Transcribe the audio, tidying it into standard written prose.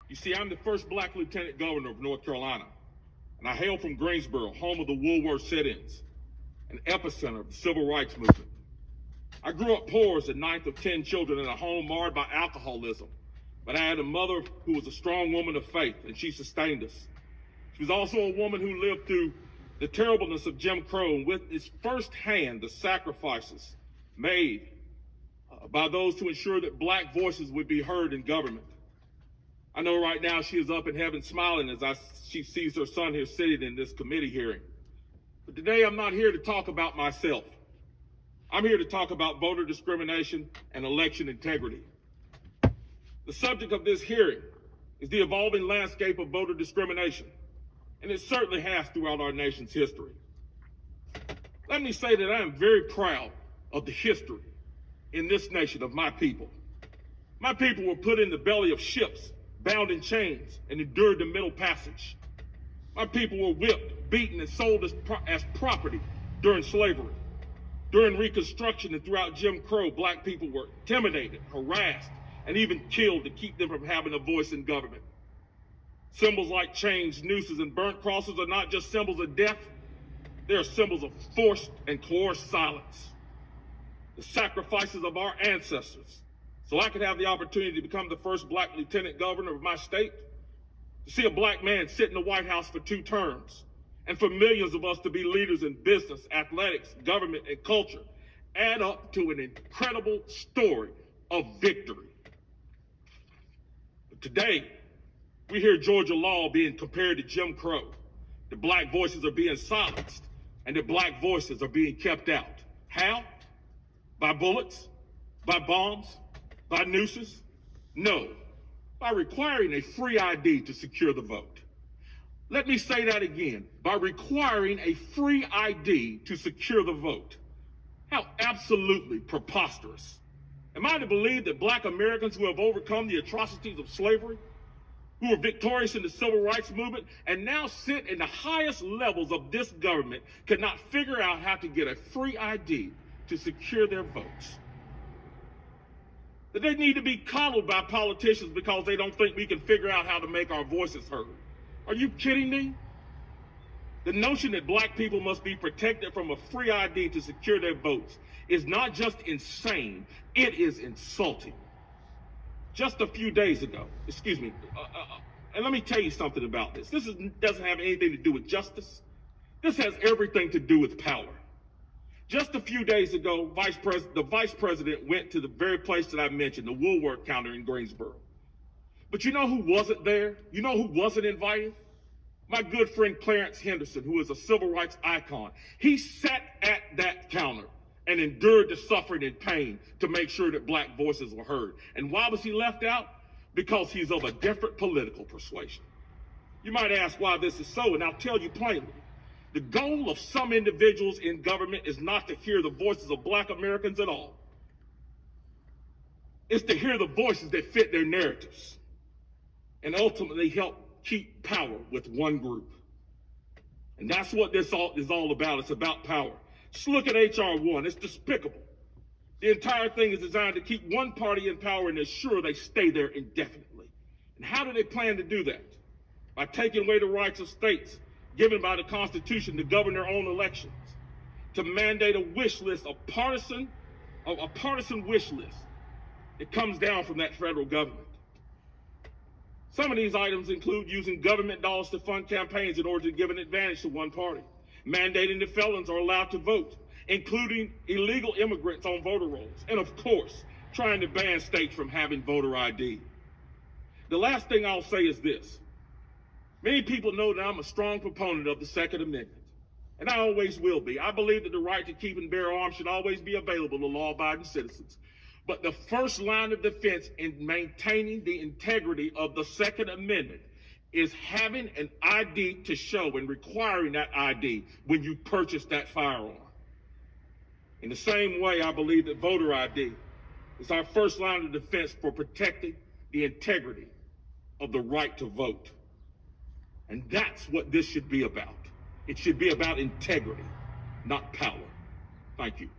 You see, I'm the first black lieutenant governor of North Carolina, and I hail from Greensboro, home of the Woolworth sit-ins, an epicenter of the civil rights movement. I grew up poor as the ninth of 10 children in a home marred by alcoholism, but I had a mother who was a strong woman of faith, and she sustained us. She was also a woman who lived through the terribleness of Jim Crow and witnessed firsthand the sacrifices made by those to ensure that black voices would be heard in government. I know right now she is up in heaven smiling as she sees her son here sitting in this committee hearing. But today I'm not here to talk about myself. I'm here to talk about voter discrimination and election integrity. The subject of this hearing is the evolving landscape of voter discrimination, and it certainly has throughout our nation's history. Let me say that I am very proud of the history in this nation of my people. My people were put in the belly of ships, bound in chains, and endured the Middle Passage. My people were whipped, beaten, and sold as property during slavery. During Reconstruction and throughout Jim Crow, black people were intimidated, harassed, and even killed to keep them from having a voice in government. Symbols like chains, nooses, and burnt crosses are not just symbols of death, they are symbols of forced and coerced silence. The sacrifices of our ancestors, so I could have the opportunity to become the first black lieutenant governor of my state, to see a black man sit in the White House for 2 terms, and for millions of us to be leaders in business, athletics, government, and culture, add up to an incredible story of victory. But today, we hear Georgia law being compared to Jim Crow. The black voices are being silenced, and the black voices are being kept out. How? By bullets? By bombs? By nooses? No, by requiring a free ID to secure the vote. Let me say that again, by requiring a free ID to secure the vote. How absolutely preposterous. Am I to believe that black Americans who have overcome the atrocities of slavery, who were victorious in the civil rights movement, and now sit in the highest levels of this government cannot figure out how to get a free ID to secure their votes? That they need to be coddled by politicians because they don't think we can figure out how to make our voices heard? Are you kidding me? The notion that black people must be protected from a free ID to secure their votes is not just insane, it is insulting. Just a few days ago, and let me tell you something about this. This doesn't have anything to do with justice. This has everything to do with power. Just a few days ago, the vice president went to the very place that I mentioned, the Woolworth counter in Greensboro. But you know who wasn't there? You know who wasn't invited? My good friend Clarence Henderson, who is a civil rights icon. He sat at that counter and endured the suffering and pain to make sure that black voices were heard. And why was he left out? Because he's of a different political persuasion. You might ask why this is so, and I'll tell you plainly. The goal of some individuals in government is not to hear the voices of black Americans at all. It's to hear the voices that fit their narratives and ultimately help keep power with one group. And that's what this is all about. It's about power. Just look at H.R. 1. It's despicable. The entire thing is designed to keep one party in power and ensure they stay there indefinitely. And how do they plan to do that? By taking away the rights of states given by the Constitution to govern their own elections, to mandate a wish list, a partisan wish list that comes down from that federal government. Some of these items include using government dollars to fund campaigns in order to give an advantage to one party, mandating that felons are allowed to vote, including illegal immigrants on voter rolls, and of course, trying to ban states from having voter ID. The last thing I'll say is this. Many people know that I'm a strong proponent of the Second Amendment, and I always will be. I believe that the right to keep and bear arms should always be available to law-abiding citizens. But the first line of defense in maintaining the integrity of the Second Amendment is having an ID to show and requiring that ID when you purchase that firearm. In the same way, I believe that voter ID is our first line of defense for protecting the integrity of the right to vote. And that's what this should be about. It should be about integrity, not power. Thank you.